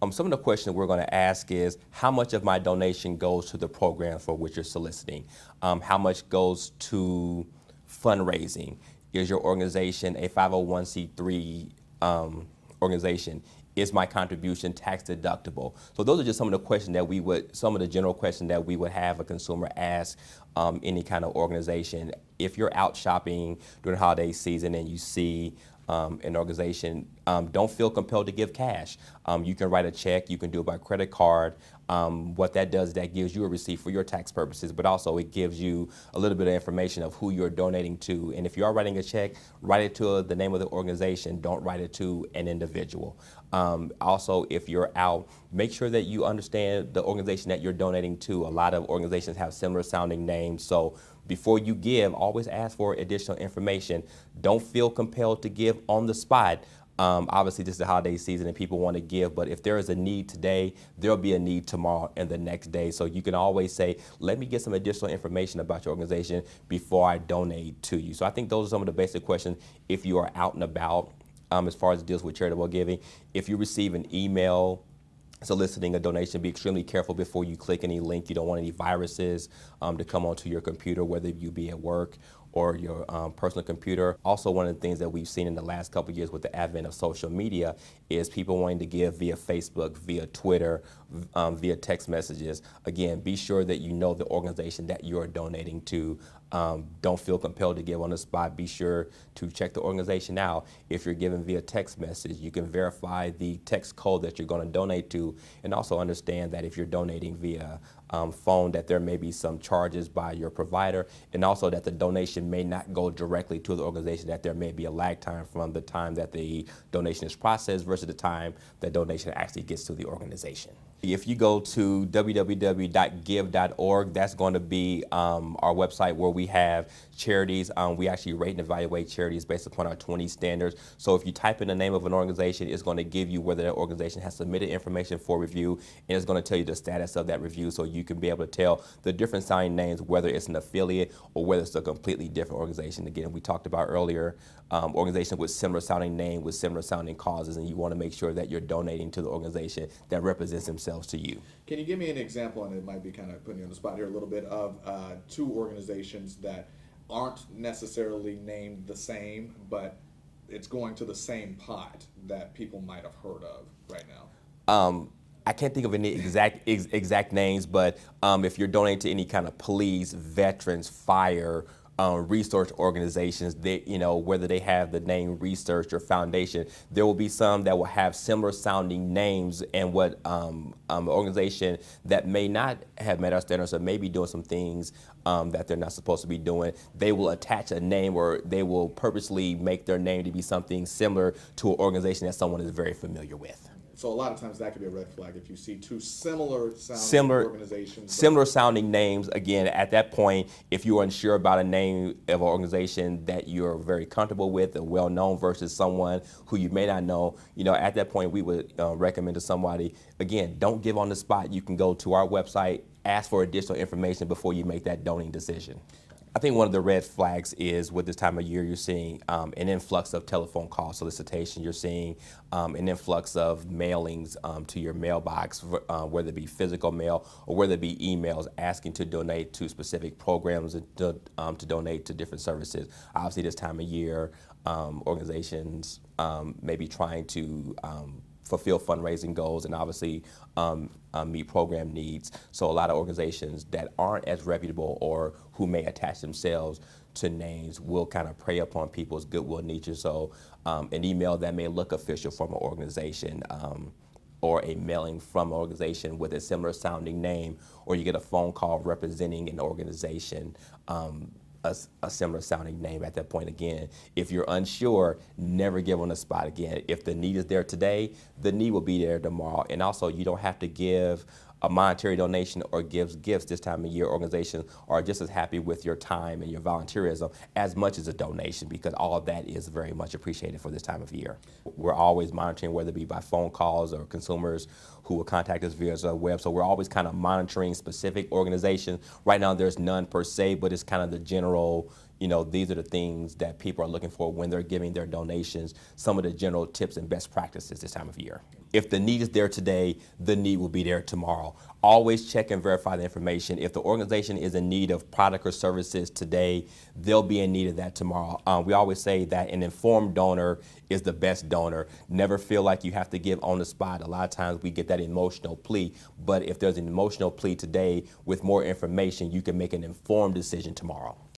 Some of the questions we're going to ask is, how much of my donation goes to the program for which you're soliciting? How much goes to fundraising? Is your organization a 501c3 organization? Is my contribution tax deductible? So those are just some of the questions that some of the general questions that we would have a consumer ask any kind of organization. If you're out shopping during holiday season and you see an organization, don't feel compelled to give cash. You can write a check, you can do it by credit card. What that does, that gives you a receipt for your tax purposes, but also it gives you a little bit of information of who you're donating to. And if you are writing a check, write it to the name of the organization, don't write it to an individual. Also, if you're out, make sure that you understand the organization that you're donating to. A lot of organizations have similar sounding names, so before you give, always ask for additional information. Don't feel compelled to give on the spot. Obviously, this is the holiday season and people want to give, but if there is a need today, there'll be a need tomorrow and the next day. So you can always say, let me get some additional information about your organization before I donate to you. So I think those are some of the basic questions if you are out and about as far as it deals with charitable giving. If you receive an email soliciting a donation, be extremely careful before you click any link. You don't want any viruses to come onto your computer, whether you be at work or your personal computer. Also, one of the things that we've seen in the last couple of years with the advent of social media is people wanting to give via Facebook, via Twitter, via text messages. Again, be sure that you know the organization that you are donating to. Don't feel compelled to give on the spot. Be sure to check the organization out. If you're giving via text message, you can verify the text code that you're going to donate to, and also understand that if you're donating via phone, that there may be some charges by your provider, and also that the donation may not go directly to the organization, that there may be a lag time from the time that the donation is processed versus the time that donation actually gets to the organization. If you go to www.give.org, that's going to be our website where we have charities. We actually rate and evaluate charities based upon our 20 standards. So if you type in the name of an organization, it's going to give you whether that organization has submitted information for review, and it's going to tell you the status of that review, so you can be able to tell the different sounding names, whether it's an affiliate or whether it's a completely different organization. Again, we talked about earlier, organizations with similar sounding name, with similar sounding causes, and you want to make sure that you're donating to the organization that represents themselves to you. Can you give me an example, and it might be kind of putting you on the spot here a little bit, of two organizations that aren't necessarily named the same, but it's going to the same pot that people might have heard of right now? I can't think of any exact names, but if you're donating to any kind of police, veterans, fire, research organizations, whether they have the name research or foundation, there will be some that will have similar sounding names, and what an organization that may not have met our standards or may be doing some things that they're not supposed to be doing, they will attach a name, or they will purposely make their name to be something similar to an organization that someone is very familiar with. So a lot of times that could be a red flag if you see two similar sounding organizations. Similar sounding names. Again, at that point, if you're unsure about a name of an organization that you're very comfortable with and well known versus someone who you may not know, at that point we would recommend to somebody, again, don't give on the spot. You can go to our website, ask for additional information before you make that donating decision. I think one of the red flags is with this time of year, you're seeing an influx of telephone call solicitation. You're seeing an influx of mailings to your mailbox, whether it be physical mail or whether it be emails asking to donate to specific programs, to donate to different services. Obviously, this time of year, organizations may be trying to fulfill fundraising goals and obviously meet program needs. So a lot of organizations that aren't as reputable or who may attach themselves to names will kind of prey upon people's goodwill nature. So an email that may look official from an organization or a mailing from an organization with a similar sounding name, or you get a phone call representing an organization, a similar sounding name. At that point, again, if you're unsure, never give on the spot. Again, if the need is there today, the need will be there tomorrow. And also, you don't have to give a monetary donation or gives gifts this time of year. Organizations are just as happy with your time and your volunteerism as much as a donation, because all of that is very much appreciated for this time of year. We're always monitoring, whether it be by phone calls or consumers who will contact us via the web. So we're always kind of monitoring specific organizations. Right now there's none per se, but it's kind of the general these are the things that people are looking for when they're giving their donations, some of the general tips and best practices this time of year. If the need is there today, the need will be there tomorrow. Always check and verify the information. If the organization is in need of product or services today, they'll be in need of that tomorrow. We always say that an informed donor is the best donor. Never feel like you have to give on the spot. A lot of times we get that emotional plea, but if there's an emotional plea today with more information, you can make an informed decision tomorrow.